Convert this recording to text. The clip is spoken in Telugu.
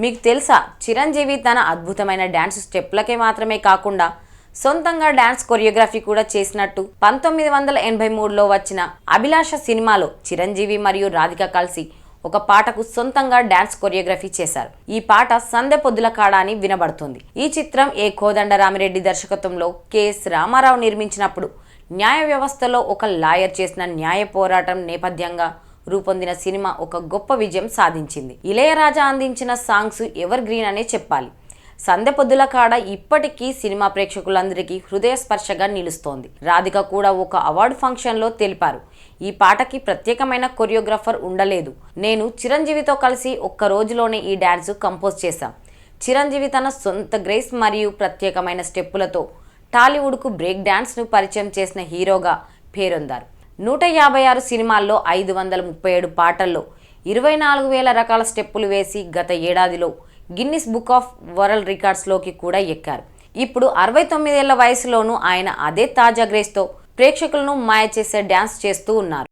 మీకు తెలుసా, చిరంజీవి తన అద్భుతమైన డ్యాన్స్ స్టెప్లకే మాత్రమే కాకుండా సొంతంగా డ్యాన్స్ కొరియోగ్రఫీ కూడా చేసినట్టు 1983లో వచ్చిన అభిలాష సినిమాలో చిరంజీవి మరియు రాధిక కలిసి ఒక పాటకు సొంతంగా డ్యాన్స్ కొరియోగ్రఫీ చేశారు. ఈ పాట సందె పొద్దుల కాడ అని వినబడుతుంది. ఈ చిత్రం ఏ కోదండరామిరెడ్డి దర్శకత్వంలో కెఎస్ రామారావు నిర్మించినప్పుడు న్యాయ వ్యవస్థలో ఒక లాయర్ చేసిన న్యాయ పోరాటం నేపథ్యంగా రూపొందిన సినిమా ఒక గొప్ప విజయం సాధించింది. ఇళయరాజా అందించిన సాంగ్స్ ఎవర్ గ్రీన్ అనే చెప్పాలి. సందె పొద్దుల కాడ ఇప్పటికీ సినిమా ప్రేక్షకులందరికీ హృదయ స్పర్శగా నిలుస్తోంది. రాధిక కూడా ఒక అవార్డు ఫంక్షన్లో తెలిపారు, ఈ పాటకి ప్రత్యేకమైన కొరియోగ్రాఫర్ ఉండలేదు. నేను చిరంజీవితో కలిసి ఒక్క రోజులోనే ఈ డ్యాన్స్ కంపోజ్ చేశాం. చిరంజీవి తన సొంత గ్రేస్ మరియు ప్రత్యేకమైన స్టెప్పులతో టాలీవుడ్కు బ్రేక్ డ్యాన్స్ను పరిచయం చేసిన హీరోగా పేరొందారు. 156 సినిమాల్లో 537 పాటల్లో 24,000 రకాల స్టెప్పులు వేసి గత ఏడాదిలో గిన్నిస్ బుక్ ఆఫ్ వరల్డ్ రికార్డ్స్లోకి కూడా ఎక్కారు. ఇప్పుడు 69 ఏళ్ల వయసులోనూ ఆయన అదే తాజా గ్రేస్తో ప్రేక్షకులను మాయ చేసే డ్యాన్స్ చేస్తూ ఉన్నారు.